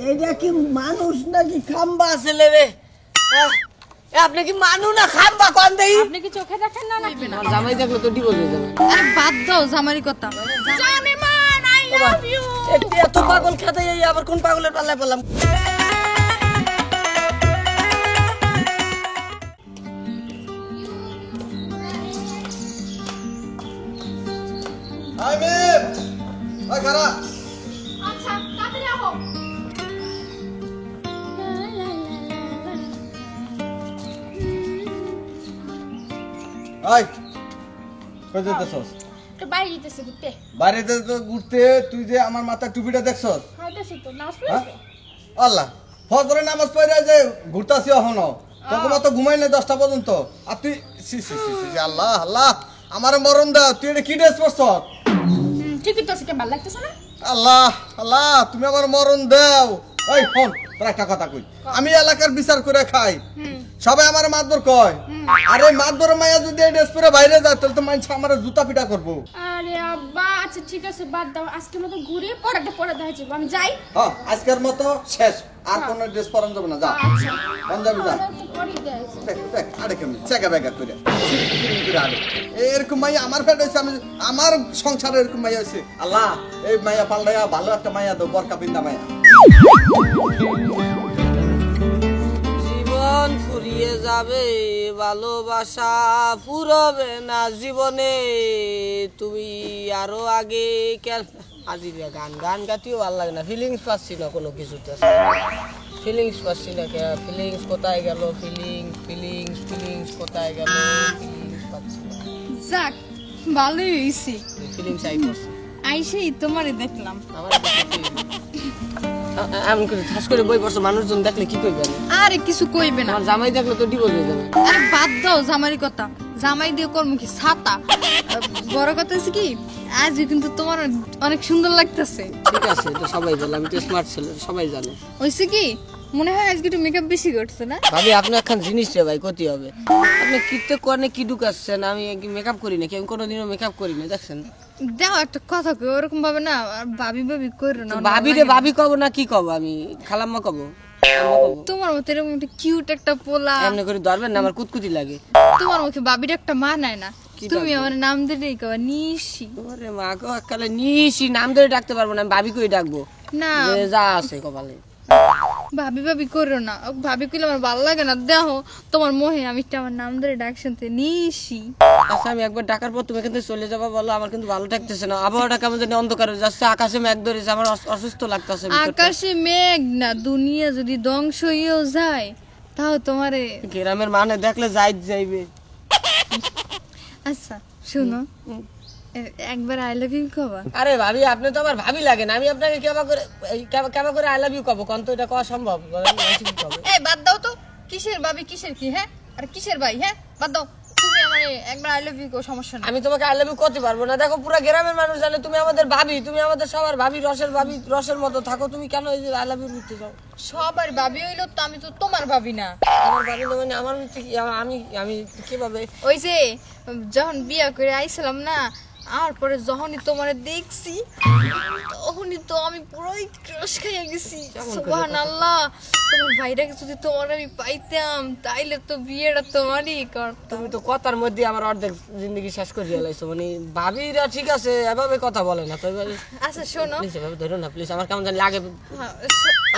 এইটা কি মানুষ নাকি খাম্বা ছেলে রে? আপনি কি মানুষ না খাম্বা কোন দেই? আপনি কি চোখে দেখেন না নাকি? আমার জামাই দেখলে তো ডিভোর্স হয়ে যাবে। আরে বাদ দাও জামারি কথা। জামিমান আই লাভ ইউ। এত পাগল খেতে আবার কোন পাগলের পাল্লায় পড়লাম? হাই মেম, ওই খারা। আচ্ছা তাড়াতাড়ি আহো। হাই, কই যেতেছস? তো বাইরে যেতেছে ঘুরতে। বাইরেতে তো ঘুরতে, তুই যে আমার মাথার টুপিটা দেখছস? হাইতেছি তো নাচ হ্যাঁ? পড়েছে। আল্লাহ, ফজরে নামাজ পড়ে যে ঘুরতাছি এখনো। তখন তো ঘুমাই না 10টা পর্যন্ত। আর তুই সি সি সি সি আল্লাহ আল্লাহ, আমারে মরণ দাও। তুই এটা কি ড্রেস পরছস? ঠিকই তো আছে, ভালো লাগতেছে না? আল্লাহ আল্লাহ, তুমি আমার মরণ দাও। এই ফোন, তোর একটা কথা কই। আমি এলাকার বিচার করে খাই, সবাই আমার মাতবর কয়। আরে মাতবর মাইয়া যদি এই ড্রেস পরে বাইরে যায় তাহলে তো মানুষ আমার জুতা পিটা করবো। আরে আব্বা আচ্ছা ঠিক আছে বাদ দাও, আজকের মতো ঘুরে পড়াটা পড়া দেখা যাবে। আমি যাই। হ্যাঁ, আজকের মতো শেষ। আর কোন ড্রেস পরান যাবে না, যা। আচ্ছা কোন যাবি, যা। পড়া তো পড়ি দেয়। দেখ দেখ, আরে কেমন চেকা বেগা করে এরকম মাইয়া আমার ফেট হয়েছে। আমি আমার সংসারে এরকম মাইয়া হয়েছে। আল্লাহ, এই মাইয়া পাল্লাইয়া ভালো একটা মাইয়া দাও, বরকা পিন্দা মাইয়া। জীবন ফুরিয়ে যাবে, ভালোবাসা ফুরবে না জীবনে। তুমি আরো আগে কেন আজিরা গান গান গাতিও ভালো লাগে না। ফিলিংস পাচ্ছি না কোনো কিছুতে। ফিলিংস পাচ্ছি না। ফিলিংস কোথায় গেল? ফিলিংস কোথায় গেল? ফিলিংস পাচ্ছি না। যাক ভালোই হইছি। ফিলিংস আই করছে আইসেই তোমারে দেখলাম। আমার এমন করে ঠাস করে বই পড়ছো, মানুষজন দেখলে কি কইবে? আরে কিছু কইবে না। আমার জামাই দেখলে তো ডিভোর্স হয়ে যাবে। আরে বাদ দাও জামারি কথা। জামাই দিয়ে কর্ম কি ছাতা? বড় কথা হচ্ছে কি, আজ কিন্তু তোমার অনেক সুন্দর লাগতেছে। ঠিক আছে, এটা সবাই বলে, আমি তো স্মার্ট ছেলে, সবাই জানে। হইছে কি মনে হয় আজকে একটু মেকআপ বেশি করছে না? ভাবি আপনি একখান জিনিস রে ভাই, ক্ষতি হবে। আপনি কিতে কোনে কি ঢুকাচ্ছেন? আমি মেকআপ করি নাকি? আমি কোনোদিনও মেকআপ করি না, দেখছেন? দেখো একটা কথা কই, ওরকম ভাবে না আর ভাবি ভাবি কইরো না। ভাবি রে ভাবি কব না কি কব? আমি খালাম্মা কব। তোমার মতো এরকম একটা কিউট একটা পোলা, এমনি করে ধরবেন না, আমার কুতকুতি লাগে। তোমার মুখে ভাবির একটা মানায় না। কি তুমি ডাকবো? আমার নাম দিলেই কবা নিশি। ওরে মা গো, এককালে নিশি নাম ধরে ডাকতে পারবো না, আমি ভাবি কই ডাকবো। না যে যা আছে কপালে। ভাবি ভাবি করো না, ও ভাবি কইলে আমার ভালো লাগে না। দেখো তোমার মোহে আমি তো আমার নাম ধরে ডাক শুনতে নিশি। আচ্ছা, আমি একবার ডাকার পর তুমি কিন্তু চলে যাবা বলো, আমার কিন্তু ভালো থাকতেছে না। আবহাওয়াটা কেমন জানি অন্ধকার হয়ে যাচ্ছে, আকাশে মেঘ ধরেছে, আমার অসুস্থ লাগতেছে। আকাশে মেঘ না, দুনিয়া যদি ধ্বংস হয়েও যায় তাও তোমারে। গ্রামের মানে দেখলে যাইবে। আচ্ছা শুনো, একবার আই লাভ ইউ কবা। আরে ভাবি, আপনি তো আমার ভাবি লাগেন, আমি আপনাকে কেবা করে আই লাভ ইউ কব? কোন তো এটা কওয়া সম্ভব? এই বাদ দাও তো, কিসের ভাবি কিসের কি? হ্যাঁ আর কিসের ভাই? হ্যাঁ বাদ দাও। তুমি আমারে একবার আই লাভ ইউ কো, সমস্যা নেই। আমি তোমাকে আই লাভ ইউ করতে পারবো না। দেখো পুরো গ্রামের মানুষ জানে তুমি আমাদের ভাবি, তুমি আমাদের সবার ভাবি, রসের মতো থাকো। তুমি কেন এই যে আই লাভ ইউ করতে চাও? সবার ভাবি হইলো তো, আমি তো তোমার ভাবি না। আমার ভাবি না মানে আমার আমি কিভাবে? ওই যে যখন বিয়া করে আইছিলাম না, আর পরে যখনই তোমারে দেখছি তখনই তো আমি পুরোই ক্রাশ খাইয়া গেছি। সুবহানাল্লাহ, তোমার ভাইরাকে যদি তোমার আমি পাইতাম তাইলে তো বিয়েটা তোমারই করতাম। তুমি তো কথার মধ্যে আমার অর্ধেক জিন্দগি শেষ করে ফেলাইছো। মানে ভাবিরা ঠিক আছে এভাবে কথা বলে না তো। আচ্ছা শোনো, প্লিজ এভাবে ধরো না প্লিজ, আমার কেমন জানি লাগে।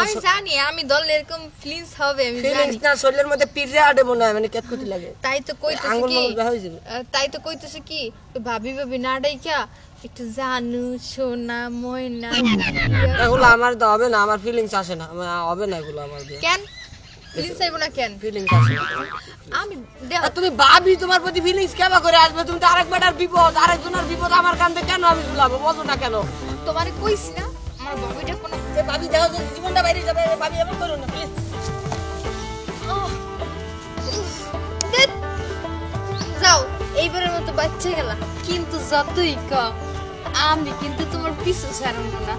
আমি জানি আমি দলে এরকম ফিলিংস হবে, আমি জানি। ফিলিংস না, শরীরের মধ্যে পিড়ে আডে মনে হয়, মানে কেতকুতি লাগে। তাই তো কইতেছি আঙ্গুল কি, মাঙ্গুল বের হয়ে যাবে। তাই তো কইতেছি কি, ভাবি ভাবি না ডাইকা একটু জানু সোনা ময়না। এগুলো আমার তো হবে না, আমার ফিলিংস আসে না, হবে না এগুলো আমার দিয়ে। কেন ফিলিংস আইবো না? কেন ফিলিংস আসে না? আমি দেখ, আর তুমি ভাবি তোমার প্রতি ফিলিংস কেবা করে আসবে? তুমি তো আরেকবার বিপদ, আরেকজনের বিপদ আমার কান্দে কেন আমি ঝুলাবো? বলো না কেন? তোমারে কইছি না আমার ভাবিটা কোনো। সে ভাবি দেখো যদি জীবনটা বাইরে যাবে, ভাবি এমন করো না প্লিজ। যাও এইবারের মতো বাচ্চা গেলা, কিন্তু যতই কম আমি কিন্তু তোমার পিছু ছাড়ব না।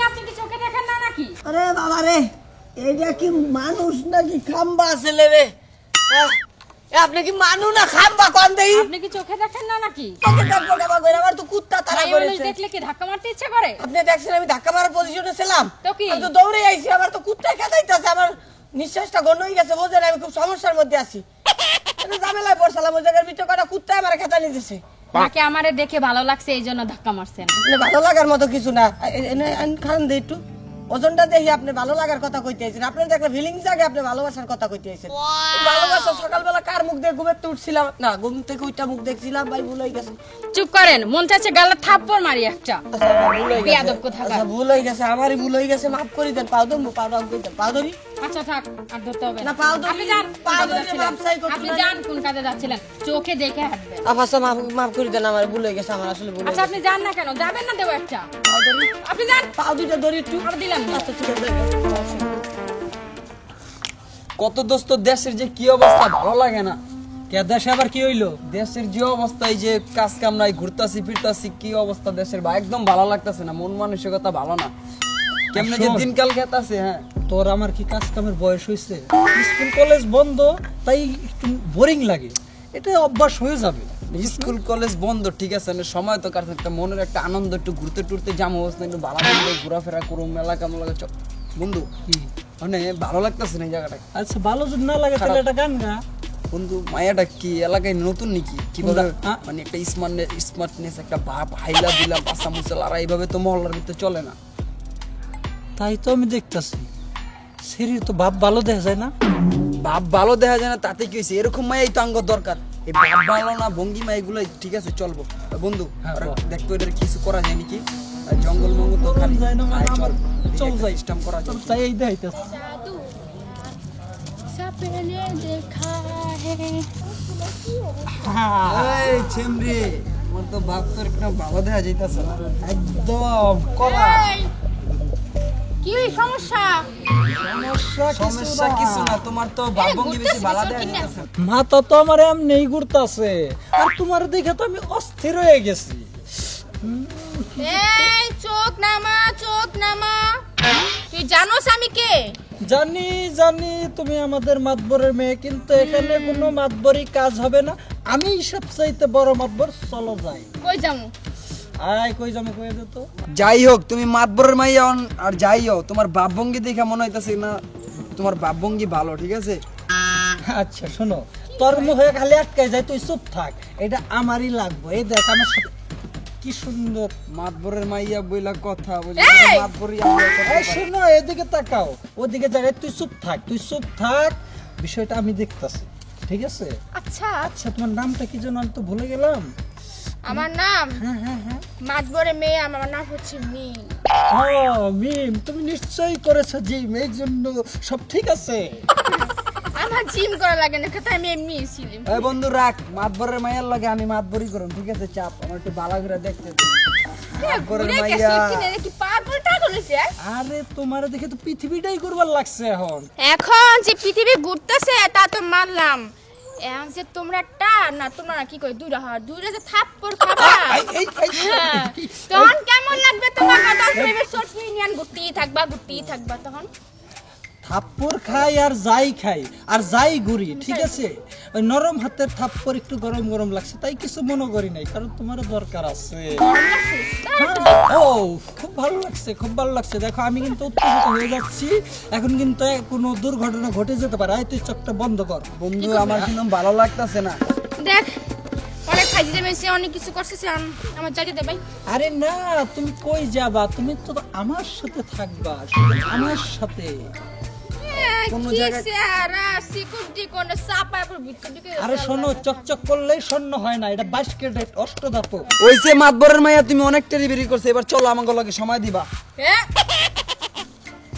আপনি কি চোখে দেখেন না নাকি? আরে বাবা রে, এই এইটা কি মানুষ নাকি খাম্বা ছেলে রে? আপনি কি মানুষ না খাম্বা কোন দেই? আপনি কি চোখে দেখেন না নাকি? ওকে ডাকবো ডাবা কইরা আমার তো কুত্তা তাড়া ভাই মানুষ করেছে। দেখলে কি ধাক্কা মারতে ইচ্ছা করে? আপনি দেখছেন আমি ধাক্কা মারার পজিশনে ছিলাম। তো কি? আমি তো দৌড়ে আইছি, আমার তো কুত্তা খেদাইতাছে, আমার নিঃশ্বাসটা গন্ধ হয়ে গেছে, বোঝেন আমি খুব সমস্যার মধ্যে আছি। আমি ঝামেলায় পড়ছিলাম, ওই জায়গার ভিতরে কটা কুত্তা আমার খেতা নিতেছে। নাকি আমারে দেখে ভালো লাগছে এই জন্য ধাক্কা মারছেন? আপনি ভালো লাগার মতো কিছু না, খান দে একটু ওজনটা দেখি আপনি ভালো লাগার কথা কইতে আইছেন। আপনার দেখলে ফিলিংস জাগে, আপনি ভালোবাসার কথা কইতে আইছেন। ভালোবাসা সকালবেলা কার মুখ দিয়ে ঘুমেতে উঠছিলাম না, ঘুম থেকে উঠটা মুখ দেখছিলাম, ভাই ভুল হয়ে গেছে। চুপ করেন, মন চাচ্ছে গালে থাপ্পড় মারি একটা। আচ্ছা, ভুল হয়ে গেছে। বেয়াদব কোথাকার। আচ্ছা, ভুল হয়ে গেছে, আমারই ভুল হয়ে গেছে, মাফ করে দেন। পাও দেন, পাও দেন, পাও ধরি। আচ্ছা থাক, আর ধরতে হবে না, পাও ধরি, আপনি যান, কোন পাও কাজে ধরি, যাচ্ছিলেন? মাপ চাই করতে আপনি পারি। যান, কোন কাজে যাচ্ছিলেন? চোখে দেখে হাঁটবেন। আচ্ছা, মাফ করে দেন, আমার ভুল হয়ে গেছে, আমার আসলে ভুল হয়ে আচ্ছা গেছে। আপনি যান না কেন? যাবেন না দেবো একটা? পাও ধরি, আপনি যান। পাও দুইটা ধরি একটু। আর দিলাম না। আচ্ছা, ঠিক আছে। কত দোস্ত, দেশের যে কি অবস্থা ভালো লাগে না। কে দেশে আবার কি হইলো? দেশের যে অবস্থা, এই যে কাজ কাম নাই, ঘুরতাছি ফিরতাছি, কি অবস্থা দেশের ভাই, একদম ভালো লাগতাছে না, মন মানসিকতা ভালো না। কেমনে যে দিনকাল খেতাছে। হ্যাঁ, তোর আমার কি কাজ কামের বয়স হয়েছে, স্কুল কলেজ বন্ধ, তাই একটু বোরিং লাগে, এটা অভ্যাস হয়ে যাবে। স্কুল কলেজ বন্ধ ঠিক আছে, আমি সময় তো কাটছে, একটা মনের একটা আনন্দ, একটু ঘুরতে টুরতে যাবো, একটু ভালো লাগবে, ঘোরাফেরা করুম, মেলা কামলা বন্ধু, মানে ভালো লাগতেছে না এই জায়গাটা। আচ্ছা ভালো যদি না লাগে তাহলে একটা গান গা। বন্ধু, মায়াটা কি এলাকায় নতুন নাকি? কিভাবে কোনটা? মানে একটা স্মার্টনেস, একটা ভাব, হাইলা দিলাম, পাশা মুসল, আর এইভাবে তো মহল্লার ভিতরে চলে না। তাই তো আমি দেখতেছি, শরীর তো ভাব ভালো দেখা যায় না। ভাব ভালো দেখা যায় না তাতে কি হয়েছে? এরকম মায়াই তো আঙ্গ দরকার। এই ভাব ভালো না, ভঙ্গিমা, এগুলো ঠিক আছে চলবো। বন্ধু হ্যাঁ, ওরা বল। দেখতো এটার কিছু করা যায় নাকি? আর জঙ্গল মঙ্গল তো খালি যায় না, মানে আয় আমার চল যাই। সিস্টেম করা যায়। তাই এই দেখাইতেছে। जादू सपने देखा है। এই ছেমরে, আমার তো ভাব তোর একটা ভালো দেখা যাইতাছে না। একদম কলা এই, কি সমস্যা? সমস্যা কিছু না, তোমার তো ভাব ভঙ্গি বেশি ভালো দেখা ঘুরতেছিস যাইতাছে। মাথা তো আমার এমনি ঘুরতাছে, আর তোমার দেখে তো আমি অস্থির হয়ে গেছি। এই চোখ নামা তুই জানোস আমি কে? জানি জানি তুমি আমাদের মাতবরের মেয়ে, কিন্তু এখানে কোনো মাতবরি কাজ হবে না। আমি সবচাইতে বড় মাতবর, চলো যাই। কই যামু? আয় কই যাবো কয়ে দে তো। যাই হোক, তুমি মাতবরের মাইয়া আর যাই হোক, তোমার ভাব ভঙ্গি দেখে মনে হইতাছে না তোমার ভাব ভঙ্গি ভালো, ঠিক আছে? আচ্ছা শোনো, তোর মুখে খালি আটকায় যায়, তুই চুপ থাক, এটা আমারই লাগবে। এই দেখ আমার সাথে কি সুন্দর। মাতবরের মাইয়া বইলা কথা বলি, এই! মাতবরই আমরা কথা এই পারি। শোনো, এদিকে তাকাও, ওদিকে জায়গায় তুই চুপ থাক, তুই চুপ থাক, বিষয়টা আমি দেখতাছি, ঠিক আছে? আচ্ছা আচ্ছা তোমার নামটা কি যেন, আমি তো ভুলে গেলাম। আমার নাম হ্যাঁ হ্যাঁ হ্যাঁ, মাতবরে মেয়ে, আমার নাম হচ্ছে মিম। ও মিম, তুমি নিশ্চয়ই করেছো জিম, এই জন্য সব ঠিক আছে। আমার জিম করা লাগে না, কথা আমি এমনি ছিলাম। এই বন্ধু রাখ, মাতবরের মাইয়ার লাগে আমি মাতবরি করুম, ঠিক আছে? চাপ আমার একটু ভালো করে দেখতে দে। মাতবরের ঘুরে মাইয়া, গেছো কিনে কি পাগল টাগল হইছে? আরে তোমার দেখে তো পৃথিবীটাই করবার লাগছে এখন। এখন যে পৃথিবী ঘুরতেছে তা তো মানলাম, এখন যে তোমরা না তোমরা কি কই দুইটা যে থাপ্পড় খাবা, হ্যাঁ, তখন কেমন লাগবে তোমার? কথা প্রেমের শর্ট নিয়ে ঘুরতেই থাকবা তখন। থাপ্পড় খাই আর যাই খাই আর যাই ঘুরি, ঠিক আছে? ওই নরম হাতের থাপ্পড় একটু গরম গরম লাগছে, তাই কিছু মনে করি নাই, কারণ তোমার দরকার আছে। ও খুব ভালো লাগছে, খুব ভালো লাগছে। দেখো আমি কিন্তু উত্তেজিত হয়ে যাচ্ছি, এখন কিন্তু কোনো দুর্ঘটনা ঘটে যেতে পারে। আয় তুই চোখটা বন্ধ কর। বন্ধু আমার কিন্তু ভালো লাগতাছে না। দেখ অনেক খাইতে মেসে অনেক কিছু করতেছে, আমার যাইতে দে ভাই। আরে না, তুমি কই যাবা? তুমি তো আমার সাথে থাকবা, শুধু আমার সাথে। কোনো কি জায়গায়- চেহারা, সিকিউরিটি কোন চাপা পর ভিতর দিকে। আরে শোনো, চকচক করলেই স্বর্ণ হয় না, এটা 22 ক্যারেট অষ্টধাতু। ওইসে মাতবরের মাইয়া তুমি অনেক টেরিবেরি করছে, এবার চলো আমাকে লগে সময় দিবা। হ্যাঁ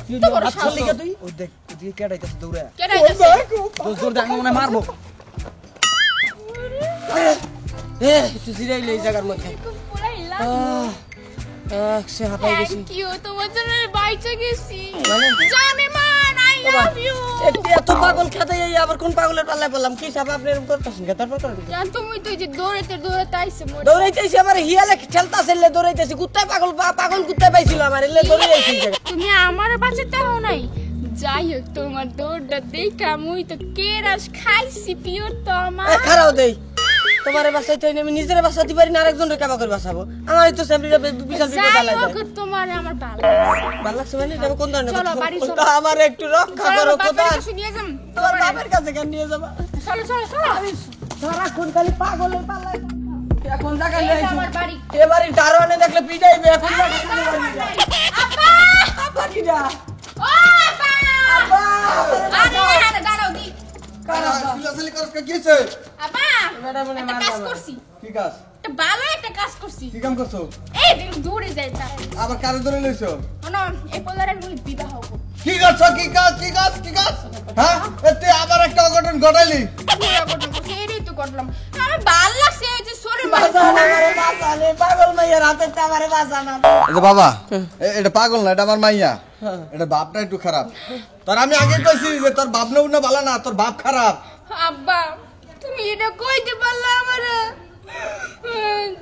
তুই তো বড় হাত ছাড়লি কে তুই? ওই দেখ ওইদিকে কেটাইতেছে দৌড়ে, কেডা আইতাছে? দৌড় দেখ মনে হয় মারবো। একটু জিরাইল এই জায়গার মধ্যে। পুরাইলা সে হাঁপাই গেছি। থ্যাংক ইউ, তোমার জন্য বাইচে গেছি। মানে? জানি মান, আই লাভ ইউ। এত পাগল খেতে এই আবার কোন পাগলের পাল্লায় পড়লাম? কি সাপ আপনি এরকম করতেছেন? তারপর জান তুমি তো এই যে দৌড়াতে আইছে মোর। দৌড়াইতেছি, আমার হিয়ালে ঠেলতাছে, দৌড়াইতেছি, কুত্তায় পাগল কুত্তায় পাইছিল আমার, এলে দৌড়াইতেছি। তুমি আমার বাঁচাতে হও নাই, যাই হোক তোমার দৌড়টা দেখা মুই তো কেরাস খাইছি পিওর তো আমার খারাও দেই তোমারে বাঁচাইতে হইনি আমি নিজের বাঁচাতে পারি না আরেকজনের কাবা করে বাঁচাবো আমার তো স্যাম্পলটা বিশাল বিপদ যাই লাগে হোক তোমার আমার ভালো লাগছে। ভালো লাগছে মানে এটা কোন ধরনের চলো, কথা? বাড়ি চলো। তা আমার একটু রক্ষা চলো, করো বাপের কোথায় কাছে নিয়ে যাম। তোমার বাপের কাছে কেন নিয়ে যাবা চলো চলো চলো ধরা কোন খালি পাগলের পাল্লায় এখন জায়গা এই লই যে আমার বাড়ি। এবারে দারোয়ানে দেখলে পিটাইবে এখন জায়গা খালি বাড়ি যা। আব্বা! আব্বা কিডা ও আব্বা! আব্বা আরে দাঁড়াও দি। চিল্লাচিল্লি করছ কি হইছে? আব্বা! ম্যাডাম মনে একটা মার কাজ বাবা। করছি। কি কাজ? একটা ভালো একটা কাজ করছি। কি কাম করছো? এই দিন দূরে যাই তা। আবার কারে ধরে লইছো? শোনো, এই পোলারের মুই বিবাহ করব। কি করছো? কি কাজ? কি কাজ? কি কাজ? হ্যাঁ? এতে আবার একটা অঘটন ঘটাইলি। পুরা ঘটনা করছি, এটাই তো করলাম। আমার ভাল লাগছে এই যে সরে মার। বাঁচান আমারে বাঁচান এই পাগল মাইয়ের হাতে আমারে বাঁচান এই যে বাবা, এটা পাগল না, এটা আমার মাইয়া। এটা বাপটা একটু খারাপ। তোর আমি আগে কইছি যে তোর বাপ না ভালো না, তোর বাপ খারাপ। আব্বা, তুমি এটা কইতে পারলা আমারে?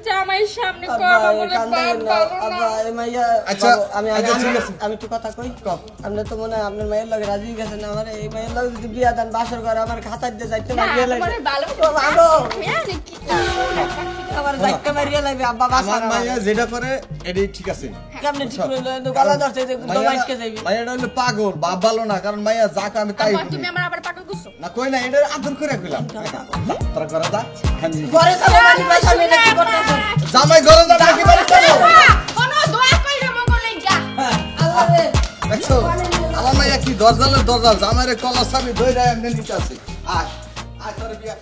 জামাইয়ের সামনে কবা বলে বাপ ভালো না। আচ্ছা, আমি আচ্ছা, ঠিক আছে। আমি একটু কথা কই আপনি তো মনে হয় আপনার মায়ের লগে রাজি হয়ে গেছেন আমার এই মায়ের লগে যদি বিয়া দেন বাসর ঘরে আমার খাতা দিয়ে যাইতে না, মারিয়ে লাগবে তোমারে ভালো ও ভালো আরে কি আমার যাইতে মারিয়ে লাগবে আব্বা বাসা আমার মাইয়া যেটা করে এটাই ঠিক আছে। কেমনে ঠিক হইলো তো গলা ধরছে যে দমাইটকে যাইবে মাইয়াটা হইলো পাগল, বাপ ভালো না, কারণ মাইয়া যা কয় আমি তাই আব্বা, করি। তুমি আমার আবার পাগল করছো? না কই না, এটা আদর করে কইলাম। তোরা করে যা। ঘরে যাবো মানে পয়সা মেরে কি করতেছেন জামাই ঘরে যা নাকি বাড়ি চলো। কোনো দোয়া কইরা মঙ্গল লাগা। আল্লাহ রে দেখছো আমার মাইয়া কি দরজালের দরজাল, জামাইরে কলার চাবি ধইরা এমনি নিতে আছে। আয় আয় তোর বিয়া